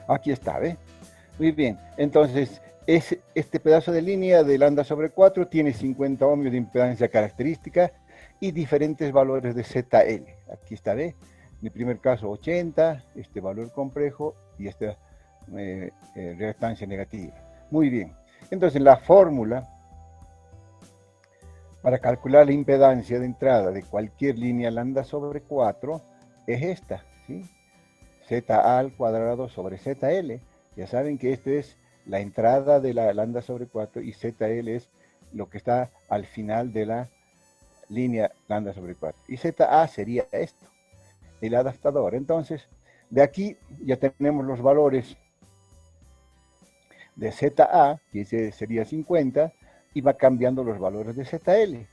Aquí está, ¿ve? Muy bien, entonces este pedazo de línea de lambda sobre 4 tiene 50 ohmios de impedancia característica y diferentes valores de ZL. Aquí está, ¿ve? En el primer caso 80, este valor complejo y esta reactancia negativa. Muy bien, entonces la fórmula para calcular la impedancia de entrada de cualquier línea lambda sobre 4 es esta, ¿sí? ZA al cuadrado sobre ZL. Ya saben que esto es la entrada de la lambda sobre 4 y ZL es lo que está al final de la línea lambda sobre 4. Y ZA sería esto, el adaptador. Entonces, de aquí ya tenemos los valores de ZA, que sería 50, y va cambiando los valores de ZL.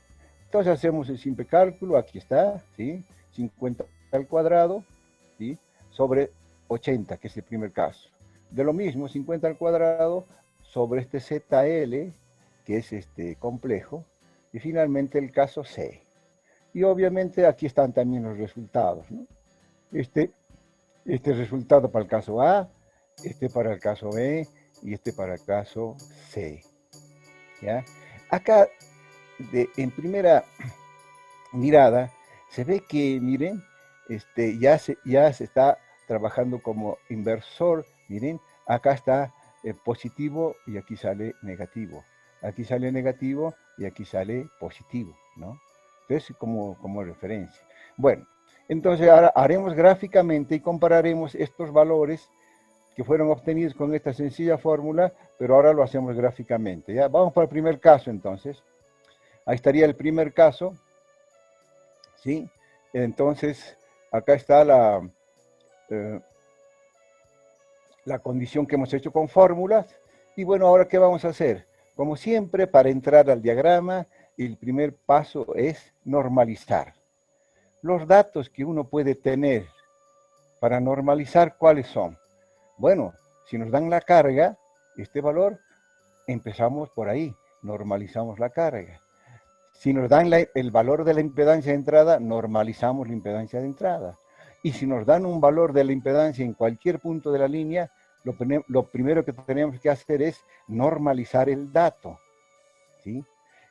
Entonces hacemos el simple cálculo, aquí está, ¿sí? 50 al cuadrado, ¿sí? Sobre 80, que es el primer caso. De lo mismo, 50 al cuadrado sobre este ZL, que es este complejo, y finalmente el caso C. Y obviamente aquí están también los resultados, ¿no? Este resultado para el caso A, este para el caso B y este para el caso C. ¿Ya? Acá, en primera mirada, se ve que, miren, ya se está trabajando como inversor. Miren, acá está positivo y aquí sale negativo. Aquí sale negativo y aquí sale positivo, ¿no? Entonces, como referencia. Bueno, entonces ahora haremos gráficamente y compararemos estos valores que fueron obtenidos con esta sencilla fórmula, pero ahora lo hacemos gráficamente. ¿Ya? Vamos para el primer caso, entonces. Ahí estaría el primer caso, ¿sí? Entonces, acá está la condición que hemos hecho con fórmulas. Y bueno, ahora, ¿qué vamos a hacer? Como siempre, para entrar al diagrama, el primer paso es normalizar. Los datos que uno puede tener para normalizar, ¿cuáles son? Bueno, si nos dan la carga, este valor, empezamos por ahí, normalizamos la carga. Si nos dan el valor de la impedancia de entrada, normalizamos la impedancia de entrada. Y si nos dan un valor de la impedancia en cualquier punto de la línea, lo primero que tenemos que hacer es normalizar el dato, ¿sí?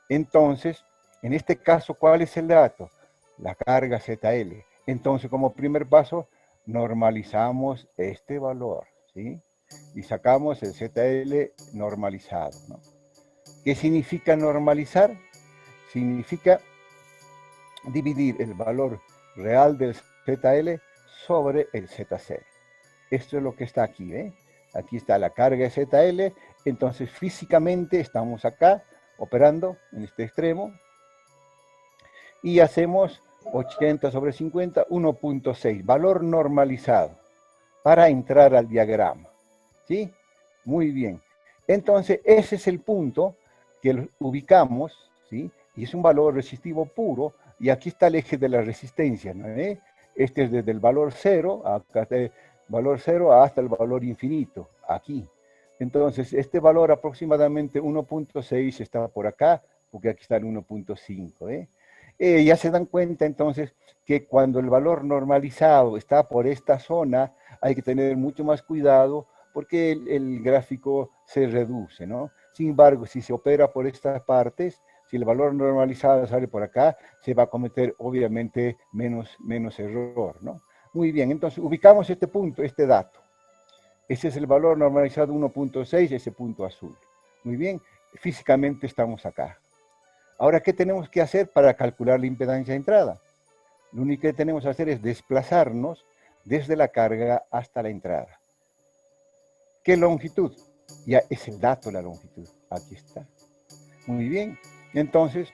Entonces, en este caso, ¿cuál es el dato? La carga ZL. Entonces, como primer paso, normalizamos este valor, ¿sí? Y sacamos el ZL normalizado, ¿no? ¿Qué significa normalizar? Significa dividir el valor real del ZL sobre el ZC. Esto es lo que está aquí, ¿eh? Aquí está la carga ZL, entonces físicamente estamos acá operando en este extremo y hacemos 80 sobre 50, 1.6, valor normalizado para entrar al diagrama, ¿sí? Muy bien. Entonces ese es el punto que ubicamos, ¿sí? Y es un valor resistivo puro, y aquí está el eje de la resistencia, ¿no? Este es desde el valor 0, acá está el valor 0 hasta el valor infinito, aquí. Entonces, este valor aproximadamente 1.6 está por acá, porque aquí está el 1.5, ya se dan cuenta entonces que cuando el valor normalizado está por esta zona, hay que tener mucho más cuidado porque el gráfico se reduce, ¿no? Sin embargo, si se opera por estas partes, si el valor normalizado sale por acá, se va a cometer obviamente menos error, ¿no? Muy bien, entonces ubicamos este punto, este dato. Ese es el valor normalizado 1.6, ese punto azul. Muy bien, físicamente estamos acá. Ahora, ¿qué tenemos que hacer para calcular la impedancia de entrada? Lo único que tenemos que hacer es desplazarnos desde la carga hasta la entrada. ¿Qué longitud? Ya es el dato, la longitud. Aquí está. Muy bien. Entonces,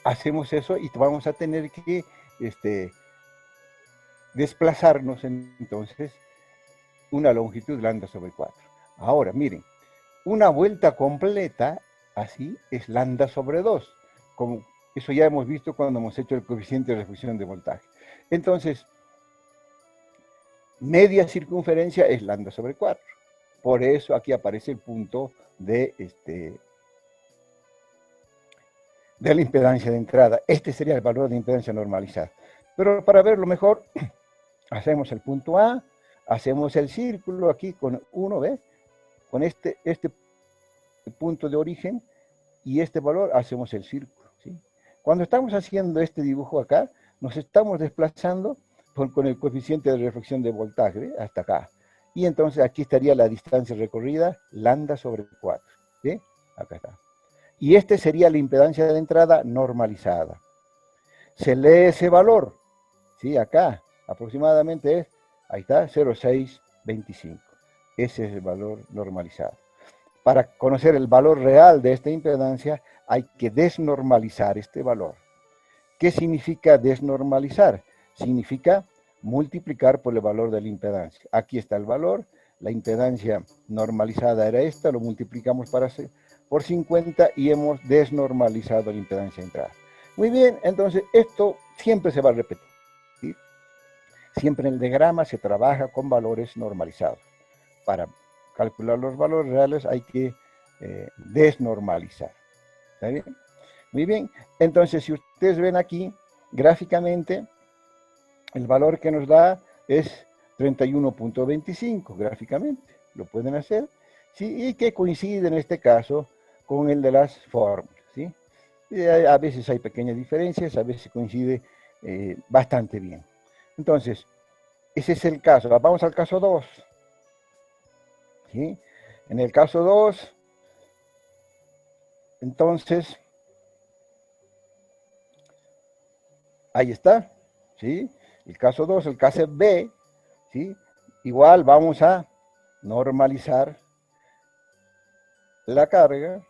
hacemos eso y vamos a tener que desplazarnos entonces una longitud lambda sobre 4. Ahora, miren, una vuelta completa, así, es lambda sobre 2. Como eso ya hemos visto cuando hemos hecho el coeficiente de reflexión de voltaje. Entonces, media circunferencia es lambda sobre 4. Por eso aquí aparece el punto de la impedancia de entrada. Este sería el valor de impedancia normalizada. Pero para verlo mejor, hacemos el punto A, hacemos el círculo aquí con 1, ¿ve? Con este punto de origen y este valor hacemos el círculo, ¿sí? Cuando estamos haciendo este dibujo acá, nos estamos desplazando con el coeficiente de reflexión de voltaje, ¿ve? Hasta acá. Y entonces aquí estaría la distancia recorrida, lambda sobre 4, ¿sí? Acá está. Y este sería la impedancia de entrada normalizada. Se lee ese valor, ¿sí? Acá aproximadamente es, ahí está, 0,625. Ese es el valor normalizado. Para conocer el valor real de esta impedancia hay que desnormalizar este valor. ¿Qué significa desnormalizar? Significa multiplicar por el valor de la impedancia. Aquí está el valor, la impedancia normalizada era esta, lo multiplicamos por 50 y hemos desnormalizado la impedancia de entrada. Muy bien, entonces esto siempre se va a repetir. ¿Sí? Siempre en el diagrama se trabaja con valores normalizados. Para calcular los valores reales hay que desnormalizar. ¿Está bien? Muy bien, entonces si ustedes ven aquí, gráficamente, el valor que nos da es 31.25, gráficamente, lo pueden hacer, ¿sí? Y que coincide en este caso con el de las fórmulas, ¿sí? A veces hay pequeñas diferencias, a veces coincide bastante bien. Entonces, ese es el caso. Vamos al caso 2. ¿Sí? En el caso 2, entonces, ahí está, ¿sí? El caso 2, el caso B, ¿sí? Igual vamos a normalizar la carga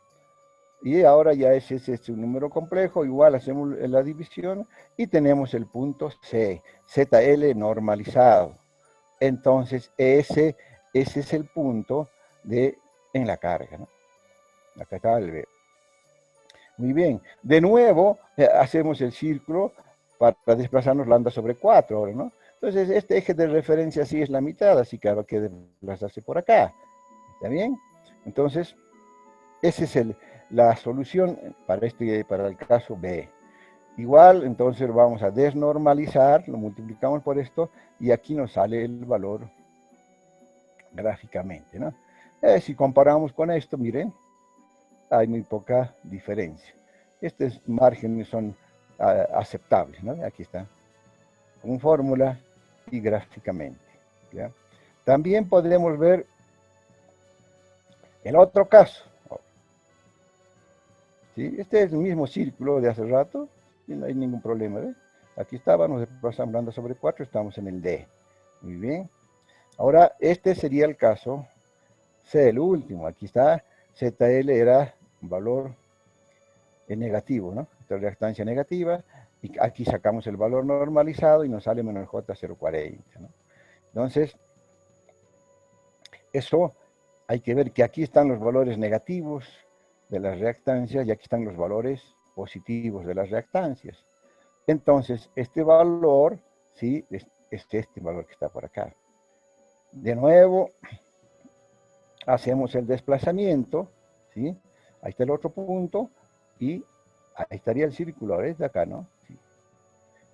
y ahora ya ese es un número complejo, igual hacemos la división y tenemos el punto C, ZL normalizado. Entonces ese es el punto en la carga, ¿no? Acá está el B. Muy bien, de nuevo hacemos el círculo para desplazarnos lambda sobre 4 ahora, ¿no? Entonces este eje de referencia sí es la mitad, así que ahora que desplazarse por acá, ¿está bien? Entonces, esa es la solución para el caso B. Igual, entonces vamos a desnormalizar, lo multiplicamos por esto, y aquí nos sale el valor gráficamente, ¿no? Si comparamos con esto, miren, hay muy poca diferencia. Estos márgenes son aceptables, ¿no? Aquí está, con fórmula y gráficamente, ¿ya? También podremos ver el otro caso, ¿sí? Este es el mismo círculo de hace rato, y no hay ningún problema, ¿ves? Aquí estábamos, pasamos lambda sobre 4, estamos en el D. Muy bien. Ahora, este sería el caso C, el último. Aquí está, ZL era un valor negativo, ¿no? Esta reactancia negativa, y aquí sacamos el valor normalizado y nos sale menos J040, ¿no? Entonces, eso hay que ver que aquí están los valores negativos de las reactancias y aquí están los valores positivos de las reactancias. Entonces, este valor, ¿sí? Es este valor que está por acá. De nuevo, hacemos el desplazamiento, ¿sí? Ahí está el otro punto y ahí estaría el círculo, ¿ves? De acá, ¿no? Sí.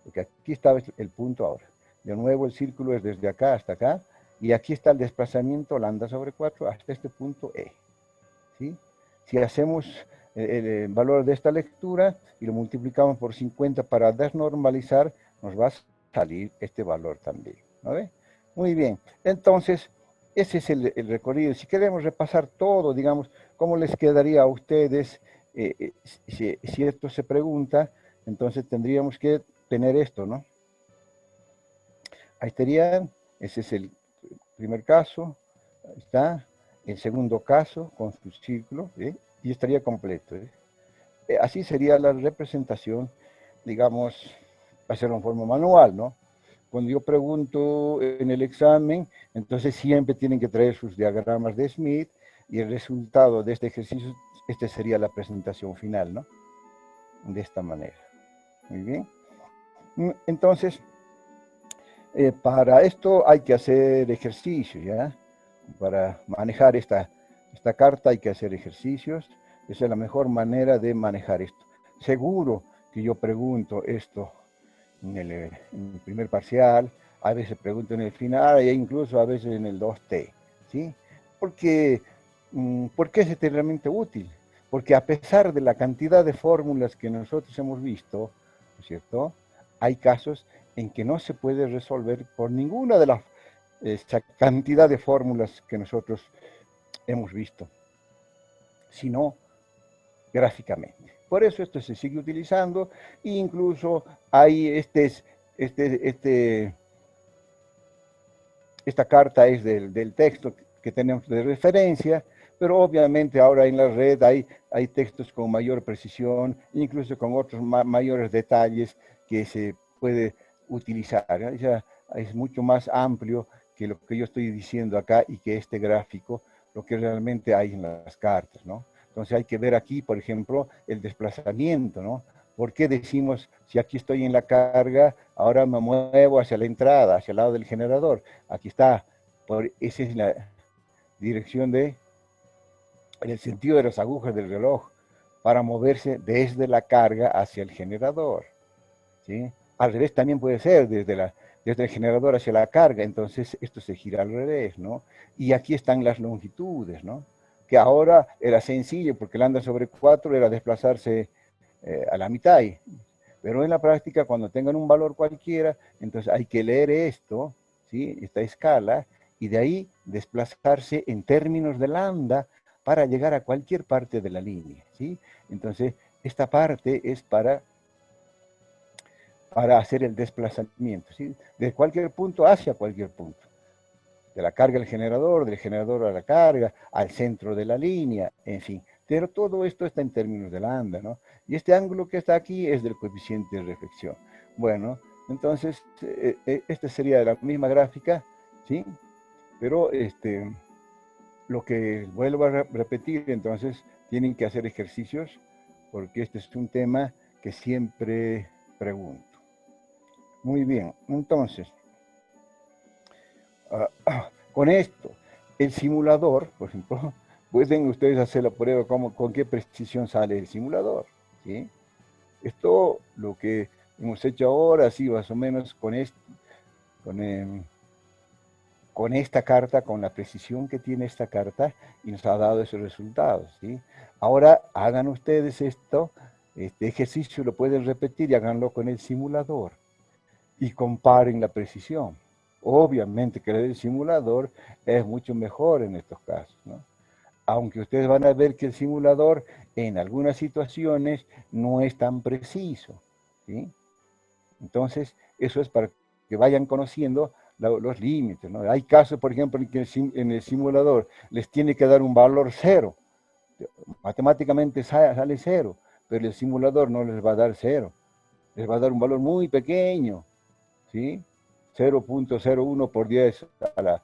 Porque aquí está el punto ahora. De nuevo el círculo es desde acá hasta acá y aquí está el desplazamiento lambda sobre 4 hasta este punto E, ¿sí? Si hacemos el valor de esta lectura y lo multiplicamos por 50 para desnormalizar, nos va a salir este valor también, ¿no ve? Muy bien, entonces ese es el recorrido. Si queremos repasar todo, digamos, ¿cómo les quedaría a ustedes si esto se pregunta? Entonces tendríamos que tener esto, ¿no? Ahí estaría, ese es el primer caso, ahí está, el segundo caso con su círculo, ¿eh? Y estaría completo. Así sería la representación, digamos, hacerlo en forma manual, ¿no? Cuando yo pregunto en el examen, entonces siempre tienen que traer sus diagramas de Smith y el resultado de este ejercicio, esta sería la presentación final, ¿no? De esta manera. Muy bien. Entonces, para esto hay que hacer ejercicios, ¿ya? Para manejar esta carta hay que hacer ejercicios. Esa es la mejor manera de manejar esto. Seguro que yo pregunto esto en el primer parcial, a veces pregunto en el final e incluso a veces en el 2T, ¿sí? Porque, ¿por qué es extremadamente útil? Porque a pesar de la cantidad de fórmulas que nosotros hemos visto, ¿no es cierto? Hay casos en que no se puede resolver por ninguna de las esa cantidad de fórmulas que nosotros hemos visto, sino gráficamente. Por eso esto se sigue utilizando e incluso hay este, esta carta es del texto que tenemos de referencia, pero obviamente ahora en la red hay textos con mayor precisión, incluso con otros mayores detalles que se puede utilizar. Ya es mucho más amplio que lo que yo estoy diciendo acá y que este gráfico, lo que realmente hay en las cartas, ¿no? Entonces hay que ver aquí, por ejemplo, el desplazamiento, ¿no? ¿Por qué decimos, si aquí estoy en la carga, ahora me muevo hacia la entrada, hacia el lado del generador? Aquí está, esa es la dirección en el sentido de las agujas del reloj, para moverse desde la carga hacia el generador, ¿sí? Al revés también puede ser, desde el generador hacia la carga, entonces esto se gira al revés, ¿no? Y aquí están las longitudes, ¿no? Que ahora era sencillo, porque lambda sobre 4 era desplazarse a la mitad, pero en la práctica, cuando tengan un valor cualquiera, entonces hay que leer esto, ¿sí? Esta escala, y de ahí desplazarse en términos de lambda para llegar a cualquier parte de la línea, ¿sí? Entonces, esta parte es para hacer el desplazamiento, ¿sí? De cualquier punto hacia cualquier punto. De la carga al generador, del generador a la carga, al centro de la línea, en fin. Pero todo esto está en términos de lambda, ¿no? Y este ángulo que está aquí es del coeficiente de reflexión. Bueno, entonces, esta sería la misma gráfica, ¿sí? Pero lo que vuelvo a repetir, entonces, tienen que hacer ejercicios, porque este es un tema que siempre pregunto. Muy bien, entonces, con esto, el simulador, por ejemplo, pueden ustedes hacer la prueba con qué precisión sale el simulador, ¿sí? Esto, lo que hemos hecho ahora, así más o menos con, eh, con esta carta, con la precisión que tiene esta carta, y nos ha dado esos resultados, ¿sí? Ahora hagan ustedes este ejercicio lo pueden repetir y háganlo con el simulador y comparen la precisión. Obviamente que el simulador es mucho mejor en estos casos, ¿no? Aunque ustedes van a ver que el simulador en algunas situaciones no es tan preciso, ¿sí? Entonces, eso es para que vayan conociendo los límites, ¿no? Hay casos, por ejemplo, en que en el simulador les tiene que dar un valor cero. Matemáticamente sale cero, pero el simulador no les va a dar cero. Les va a dar un valor muy pequeño, ¿sí? 0.01 por 10 a la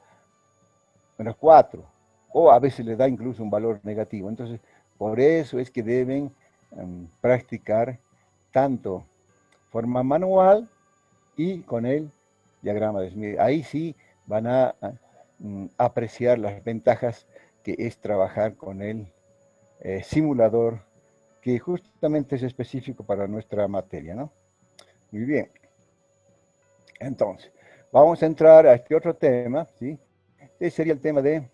menos 4, o a veces les da incluso un valor negativo. Entonces, por eso es que deben practicar tanto forma manual y con el diagrama de Smith. Ahí sí van a apreciar las ventajas que es trabajar con el simulador, que justamente es específico para nuestra materia, ¿no? Muy bien. Entonces, vamos a entrar a este otro tema, ¿sí? Este sería el tema de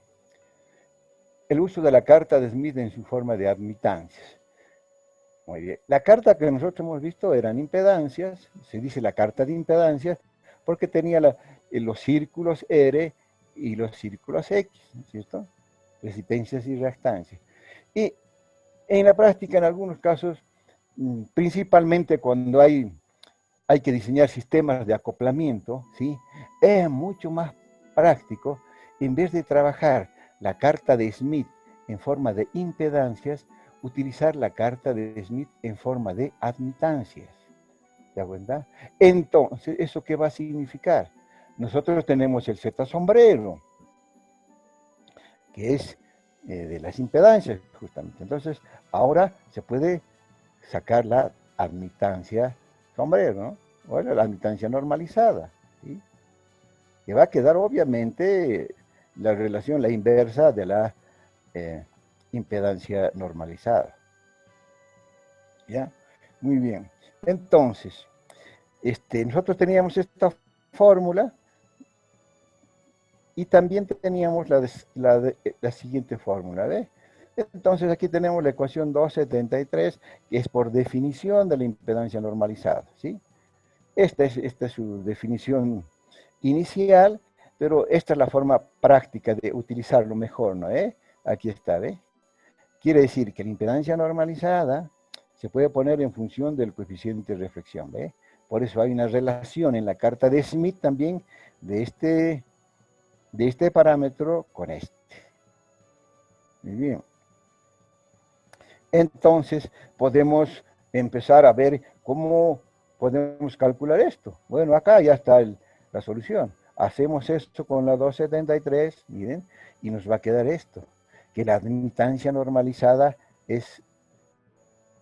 el uso de la carta de Smith en su forma de admitancias. Muy bien. La carta que nosotros hemos visto eran impedancias, se dice la carta de impedancias, porque tenía los círculos R y los círculos X, ¿cierto? Resistencias y reactancias. Y en la práctica, en algunos casos, principalmente cuando hay que diseñar sistemas de acoplamiento, ¿sí? Es mucho más práctico, en vez de trabajar la carta de Smith en forma de impedancias, utilizar la carta de Smith en forma de admitancias. ¿Te das cuenta? Entonces, ¿eso qué va a significar? Nosotros tenemos el Z sombrero, que es de las impedancias, justamente. Entonces, ahora se puede sacar la admitancia sombrero, ¿no? O la admitancia normalizada, ¿sí? Que va a quedar obviamente la relación, la inversa de la eh, impedancia normalizada. ¿Ya? Muy bien. Entonces, nosotros teníamos esta fórmula, Y también teníamos la siguiente fórmula, ¿ves? Entonces aquí tenemos la ecuación 273, que es por definición de la impedancia normalizada, ¿sí? Esta es su definición inicial, pero esta es la forma práctica de utilizarlo mejor, ¿no? Aquí está, ¿ves? Quiere decir que la impedancia normalizada se puede poner en función del coeficiente de reflexión, ¿ves? Por eso hay una relación en la carta de Smith también de este parámetro con este. Muy bien. Entonces podemos empezar a ver cómo podemos calcular esto. Bueno, acá ya está la solución. Hacemos esto con la 273, miren, y nos va a quedar esto, que la admitancia normalizada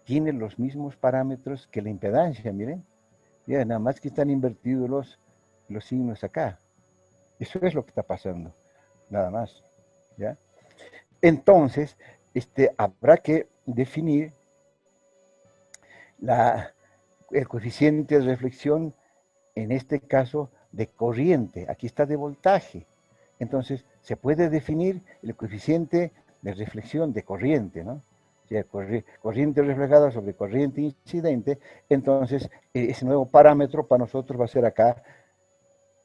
tiene los mismos parámetros que la impedancia, miren. Ya, nada más que están invertidos los signos acá. Eso es lo que está pasando, nada más. ¿Ya? Entonces, habrá que definir el coeficiente de reflexión, en este caso de corriente. Aquí está de voltaje. Entonces, se puede definir el coeficiente de reflexión de corriente, ¿no? O sea, corriente reflejada sobre corriente incidente. Entonces, ese nuevo parámetro para nosotros va a ser acá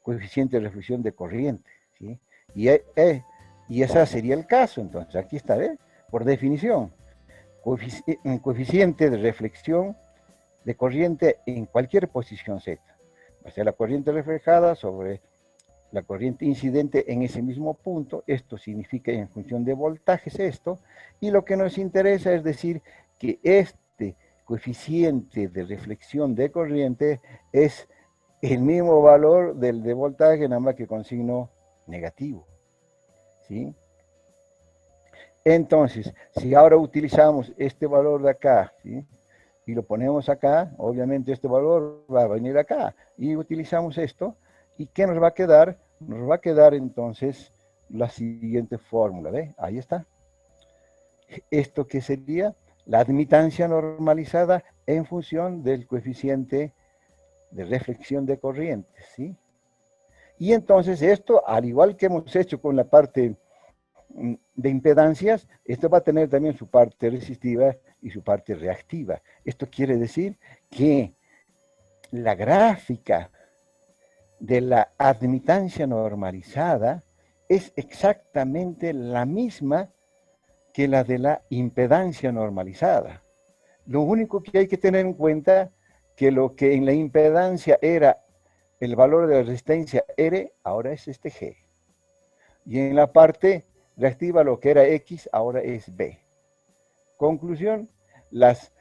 coeficiente de reflexión de corriente, ¿sí? Y ese sería el caso. Entonces, aquí está, ¿eh? Por definición, coeficiente de reflexión de corriente en cualquier posición Z. O sea, la corriente reflejada sobre la corriente incidente en ese mismo punto. Esto significa en función de voltajes esto. Y lo que nos interesa es decir que este coeficiente de reflexión de corriente es el mismo valor del de voltaje, nada más que con signo negativo. ¿Sí? Entonces, si ahora utilizamos este valor de acá, ¿sí? Y lo ponemos acá, obviamente este valor va a venir acá, y utilizamos esto, ¿y qué nos va a quedar? Nos va a quedar entonces la siguiente fórmula, ¿ve? Ahí está. ¿Esto qué sería? La admitancia normalizada en función del coeficiente de reflexión de corrientes, ¿sí? Y entonces esto, al igual que hemos hecho con la parte de impedancias, esto va a tener también su parte resistiva y su parte reactiva. Esto quiere decir que la gráfica de la admitancia normalizada es exactamente la misma que la de la impedancia normalizada. Lo único que hay que tener en cuenta que lo que en la impedancia era el valor de la resistencia R, ahora es este G. Y en la parte reactiva lo que era X, ahora es B. Conclusión, las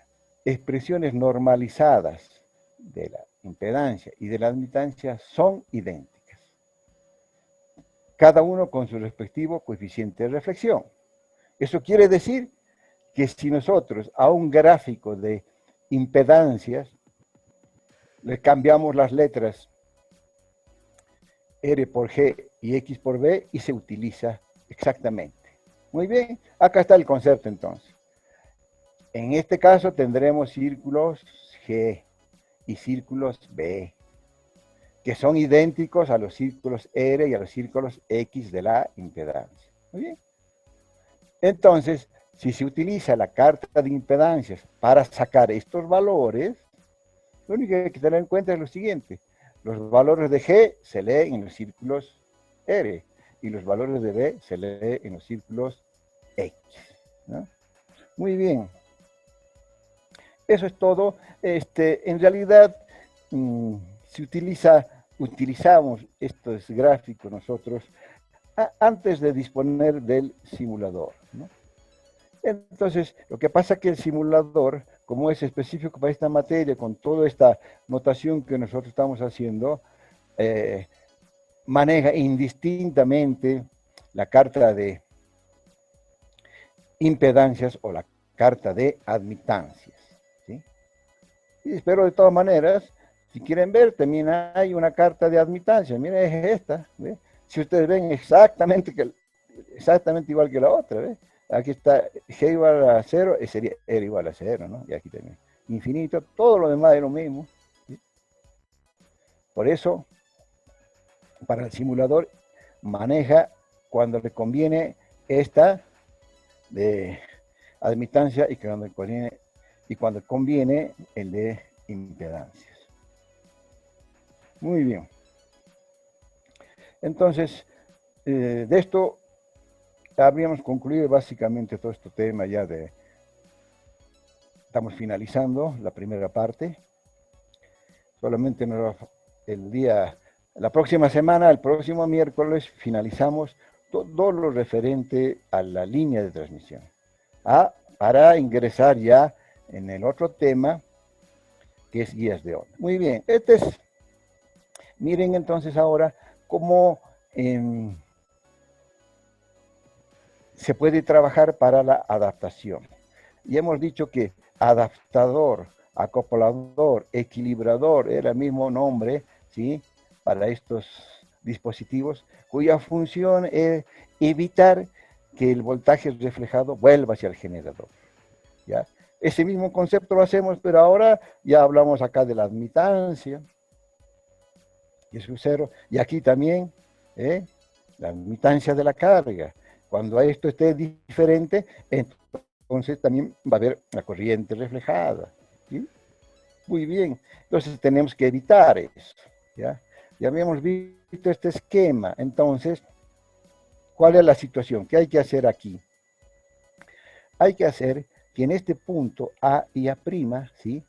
expresiones normalizadas de la impedancia y de la admitancia son idénticas. Cada uno con su respectivo coeficiente de reflexión. Eso quiere decir que si nosotros a un gráfico de impedancias le cambiamos las letras R por G y X por B y se utiliza exactamente. Muy bien, acá está el concepto entonces. En este caso tendremos círculos G y círculos B, que son idénticos a los círculos R y a los círculos X de la impedancia. Muy bien. Entonces, si se utiliza la carta de impedancias para sacar estos valores, lo único que hay que tener en cuenta es lo siguiente. Los valores de G se leen en los círculos R y los valores de B se leen en los círculos X, ¿no? Muy bien. Eso es todo. En realidad, si utilizamos estos gráficos nosotros antes de disponer del simulador, ¿no? Entonces, lo que pasa es que el simulador, como es específico para esta materia, con toda esta notación que nosotros estamos haciendo, maneja indistintamente la carta de impedancias o la carta de admitancias, ¿sí? Y espero de todas maneras, si quieren ver, también hay una carta de admitancia. Miren, es esta, ¿ve? Si ustedes ven exactamente igual que la otra, ¿ve? Aquí está G igual a 0, sería R igual a 0, ¿no? Y aquí también infinito, todo lo demás es lo mismo, ¿sí? Por eso, para el simulador, maneja cuando le conviene esta de admitancia y cuando conviene el de impedancias. Muy bien. Entonces, de esto habríamos concluido básicamente todo este tema ya de... Estamos finalizando la primera parte. Solamente la próxima semana, el próximo miércoles, finalizamos todo lo referente a la línea de transmisión. Para ingresar ya en el otro tema, que es guías de onda. Muy bien, miren entonces ahora cómo se puede trabajar para la adaptación. Y hemos dicho que adaptador, acoplador, equilibrador, era el mismo nombre, ¿sí?, para estos dispositivos, cuya función es evitar que el voltaje reflejado vuelva hacia el generador, ¿ya? Ese mismo concepto lo hacemos, pero ahora ya hablamos acá de la admitancia, y es cero, y aquí también, la admitancia de la carga. Cuando esto esté diferente, entonces también va a haber la corriente reflejada, ¿sí? Muy bien, entonces tenemos que evitar eso, ¿ya? Ya habíamos visto este esquema. Entonces, ¿cuál es la situación? ¿Qué hay que hacer aquí? Hay que hacer que en este punto A y A', ¿sí?,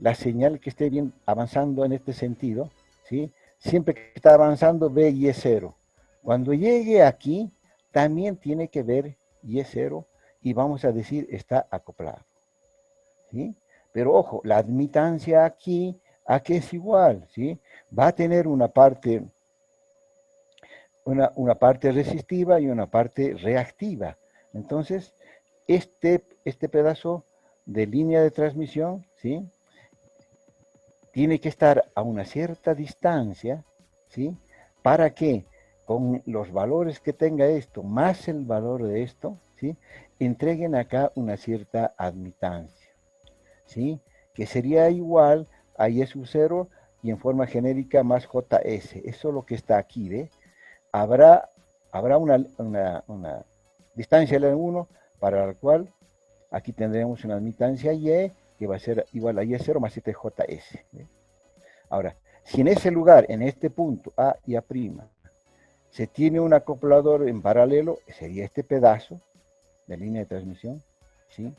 la señal que esté bien avanzando en este sentido, ¿sí?, siempre que está avanzando ve y es cero. Cuando llegue aquí, también tiene que ver y es cero, y vamos a decir está acoplado, ¿sí? Pero ojo, la admitancia aquí es igual, ¿sí? Va a tener una parte resistiva y una parte reactiva. Entonces, este pedazo de línea de transmisión, ¿sí?, tiene que estar a una cierta distancia, ¿sí?, para que con los valores que tenga esto, más el valor de esto, ¿sí?, entreguen acá una cierta admitancia, ¿sí?, que sería igual a I sub 0 y en forma genérica más JS. Eso es lo que está aquí, ¿ve? Habrá una distancia L1 para la cual aquí tendremos una admitancia Y que va a ser igual a Y0 más 7JS. ¿Ve? Ahora, si en ese lugar, en este punto A y A', se tiene un acoplador en paralelo, sería este pedazo de línea de transmisión, ¿sí?,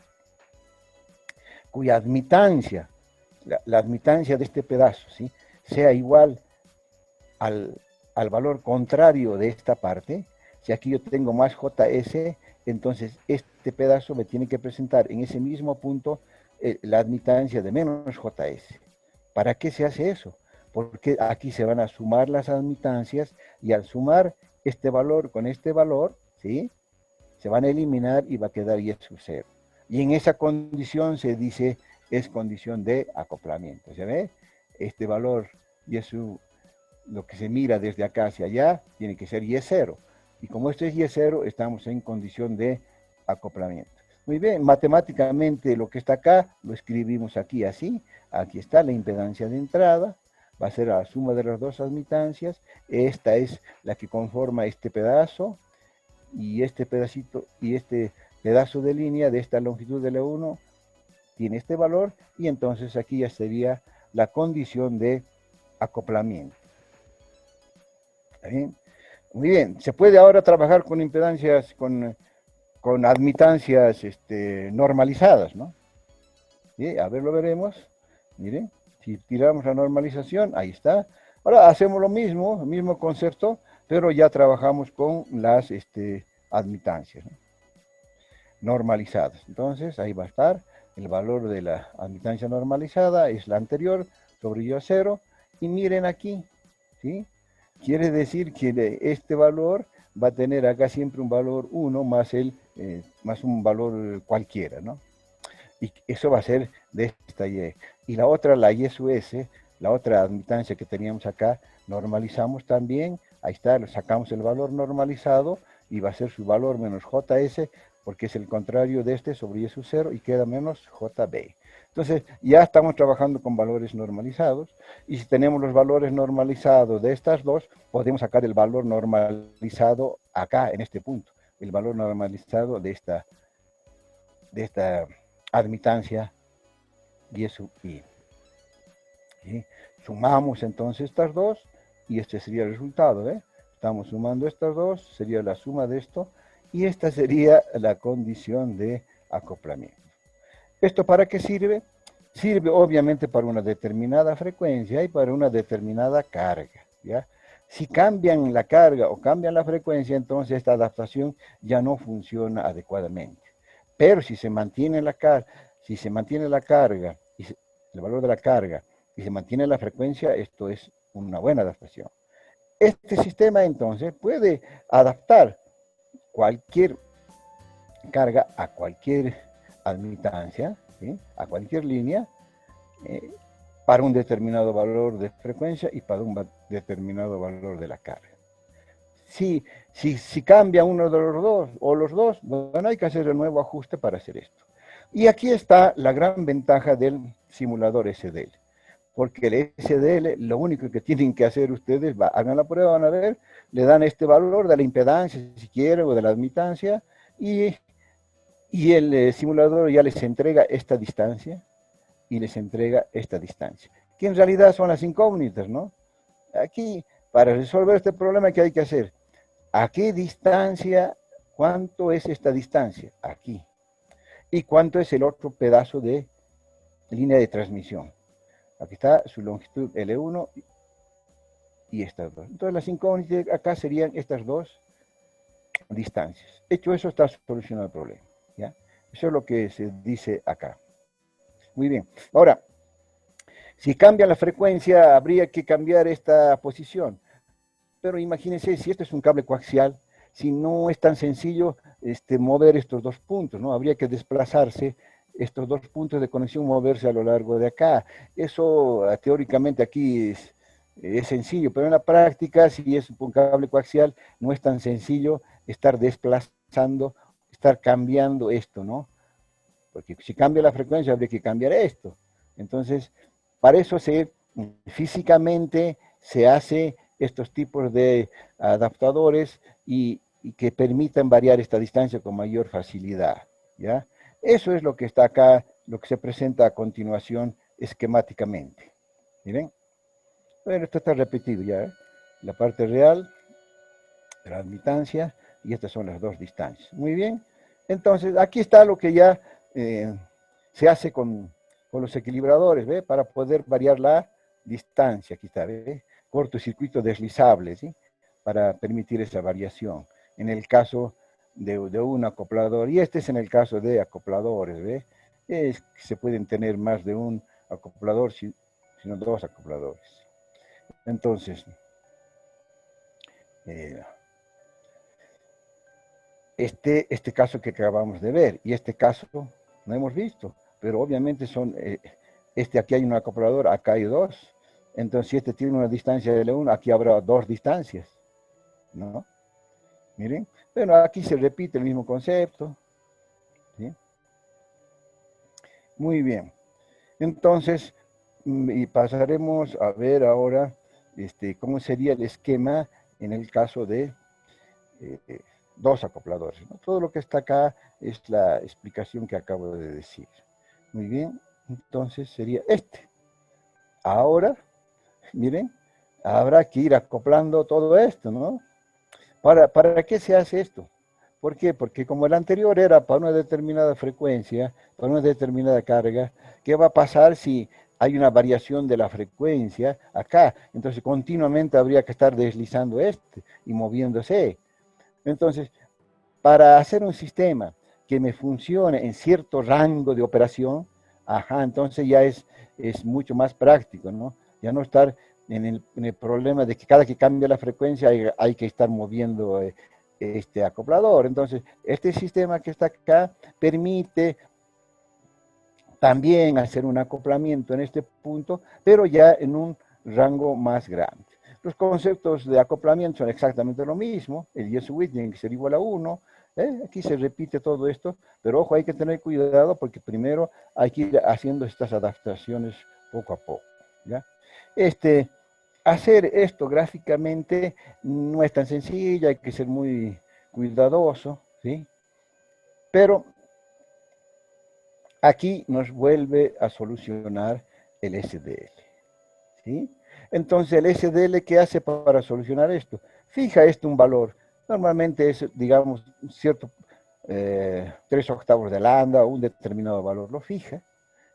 cuya admitancia, la admitancia de este pedazo, ¿sí?, sea igual al valor contrario de esta parte. Si aquí yo tengo más JS, entonces este pedazo me tiene que presentar en ese mismo punto la admitancia de menos JS. ¿Para qué se hace eso? Porque aquí se van a sumar las admitancias y al sumar este valor con este valor, ¿sí?, se van a eliminar y va a quedar Y sub 0. Y en esa condición se dice es condición de acoplamiento. ¿Se ve? Este valor Y sub, lo que se mira desde acá hacia allá, tiene que ser Y0. Y como esto es Y0, estamos en condición de acoplamiento. Muy bien, matemáticamente lo que está acá, lo escribimos aquí así. Aquí está la impedancia de entrada, va a ser la suma de las dos admitancias. Esta es la que conforma este pedazo, y este pedacito, y este pedazo de línea de esta longitud de L1 tiene este valor, y entonces aquí ya sería la condición de acoplamiento. ¿Está bien? Muy bien, se puede ahora trabajar con impedancias, con admitancias normalizadas, ¿no? ¿Sí? A ver, lo veremos. Miren, si tiramos la normalización, ahí está. Ahora hacemos lo mismo, el mismo concepto, pero ya trabajamos con las admitancias, ¿no?, normalizadas. Entonces, ahí va a estar el valor de la admitancia normalizada, es la anterior, sobre Y0, y miren aquí, ¿sí? Quiere decir que este valor va a tener acá siempre un valor 1 más, más un valor cualquiera, ¿no? Y eso va a ser de esta Y. Y la otra, la Y sub S, la otra admitancia que teníamos acá, normalizamos también, ahí está, sacamos el valor normalizado y va a ser su valor menos JS, porque es el contrario de este sobre Y sub 0 y queda menos JB. Entonces, ya estamos trabajando con valores normalizados, y si tenemos los valores normalizados de estas dos, podemos sacar el valor normalizado acá, en este punto, el valor normalizado de esta admitancia y sub I. ¿Sí? Sumamos entonces estas dos, y este sería el resultado, ¿eh? Estamos sumando estas dos, sería la suma de esto, y esta sería la condición de acoplamiento. ¿Esto para qué sirve? Sirve obviamente para una determinada frecuencia y para una determinada carga, ¿ya? Si cambian la carga o cambian la frecuencia, entonces esta adaptación ya no funciona adecuadamente. Pero si se mantiene la carga, el valor de la carga, y se mantiene la frecuencia, esto es una buena adaptación. Este sistema entonces puede adaptar cualquier carga a cualquier admitancia, ¿sí? A cualquier línea, para un determinado valor de frecuencia y para un determinado valor de la carga. Si cambia uno de los dos o los dos, bueno, hay que hacer el nuevo ajuste para hacer esto. Y aquí está la gran ventaja del simulador SDL, porque el SDL, lo único que tienen que hacer ustedes, hagan la prueba, van a ver, le dan este valor de la impedancia, si quieren, o de la admitancia, y el simulador ya les entrega esta distancia, y les entrega esta distancia, que en realidad son las incógnitas, ¿no? Aquí, para resolver este problema, ¿qué hay que hacer? ¿A qué distancia? ¿Cuánto es esta distancia? Aquí. ¿Y cuánto es el otro pedazo de línea de transmisión? Aquí está su longitud L1 y estas dos. Entonces las incógnitas acá serían estas dos distancias. Hecho eso, está solucionado el problema, ¿ya? Eso es lo que se dice acá. Muy bien. Ahora, si cambia la frecuencia, habría que cambiar esta posición. Pero imagínense, si esto es un cable coaxial, si no es tan sencillo mover estos dos puntos, ¿no? Habría que desplazarse estos dos puntos de conexión, moverse a lo largo de acá. Eso teóricamente aquí es sencillo, pero en la práctica, si es un cable coaxial, no es tan sencillo estar desplazando, estar cambiando esto, ¿no? Porque si cambia la frecuencia, habría que cambiar esto. Entonces, para eso físicamente se hace estos tipos de adaptadores y que permitan variar esta distancia con mayor facilidad, ¿ya? Eso es lo que está acá, lo que se presenta a continuación esquemáticamente. Miren. Bueno, esto está repetido ya, ¿eh? La parte real, la admitancia, y estas son las dos distancias. Muy bien. Entonces, aquí está lo que ya se hace con los equilibradores, ¿ve? Para poder variar la distancia. Aquí está, ¿ve? Cortocircuito deslizable, ¿sí? Para permitir esa variación. En el caso de un acoplador, y este es en el caso de acopladores, ¿ve? Se pueden tener más de un acoplador, sino dos acopladores. Entonces, este caso que acabamos de ver, y este caso no hemos visto, pero obviamente aquí hay un acoplador, acá hay dos, entonces si este tiene una distancia de L1, aquí habrá dos distancias, ¿no? Miren, bueno, aquí se repite el mismo concepto, ¿sí? Muy bien, entonces, y pasaremos a ver ahora cómo sería el esquema en el caso de dos acopladores, ¿no? Todo lo que está acá es la explicación que acabo de decir. Muy bien, entonces sería este. Ahora, miren, habrá que ir acoplando todo esto, ¿no? ¿Para qué se hace esto? ¿Por qué? Porque como el anterior era para una determinada frecuencia, para una determinada carga, ¿qué va a pasar si hay una variación de la frecuencia acá? Entonces continuamente habría que estar deslizando y moviéndose. Entonces, para hacer un sistema que me funcione en cierto rango de operación, entonces ya es mucho más práctico, ¿no? Ya no estar en el problema de que cada que cambia la frecuencia hay que estar moviendo este acoplador. Entonces, este sistema que está acá permite también hacer un acoplamiento en este punto, pero ya en un rango más grande. Los conceptos de acoplamiento son exactamente lo mismo. El Yes Width tiene que ser igual a 1, Aquí se repite todo esto, pero ojo, hay que tener cuidado porque primero hay que ir haciendo estas adaptaciones poco a poco, ¿ya? Este, hacer esto gráficamente no es tan sencillo, hay que ser muy cuidadoso, ¿sí? Pero aquí nos vuelve a solucionar el SDL, ¿sí? Entonces, el SDL, ¿qué hace para solucionar esto? Fija esto un valor. Normalmente es, digamos, cierto 3/8 de lambda o un determinado valor, lo fija.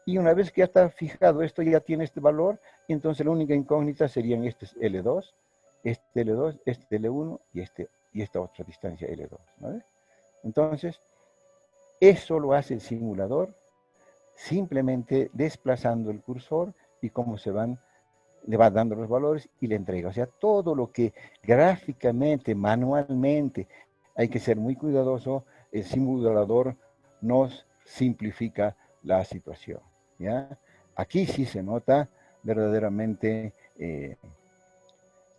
Y una vez que ya está fijado esto, ya tiene este valor, y entonces la única incógnita serían este L2, este L2, este L1 y esta otra distancia L2, ¿vale? Entonces, eso lo hace el simulador simplemente desplazando el cursor y cómo le va dando los valores y le entrega. O sea, todo lo que gráficamente, manualmente, hay que ser muy cuidadoso, el simulador nos simplifica la situación, ¿ya? Aquí sí se nota verdaderamente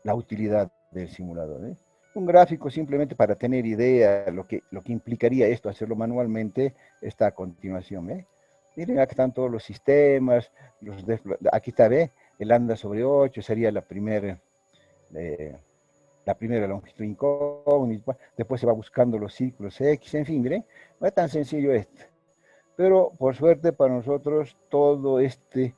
la utilidad del simulador, ¿eh? Un gráfico simplemente para tener idea lo que implicaría esto, hacerlo manualmente, está a continuación, ¿eh? Miren, acá están todos los sistemas, aquí está, ¿ve? El lambda sobre 8 sería eh, la primera longitud incógnita, después se va buscando los círculos X, en fin, miren, no es tan sencillo esto. Pero por suerte para nosotros todo este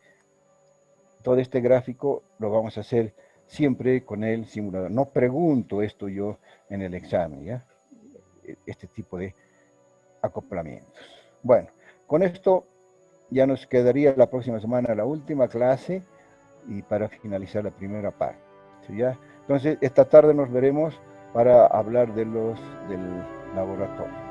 gráfico lo vamos a hacer siempre con el simulador. No pregunto esto yo en el examen, ¿ya? Este tipo de acoplamientos. Bueno, con esto ya nos quedaría la próxima semana la última clase y para finalizar la primera parte, ¿ya? Entonces, esta tarde nos veremos para hablar del laboratorio.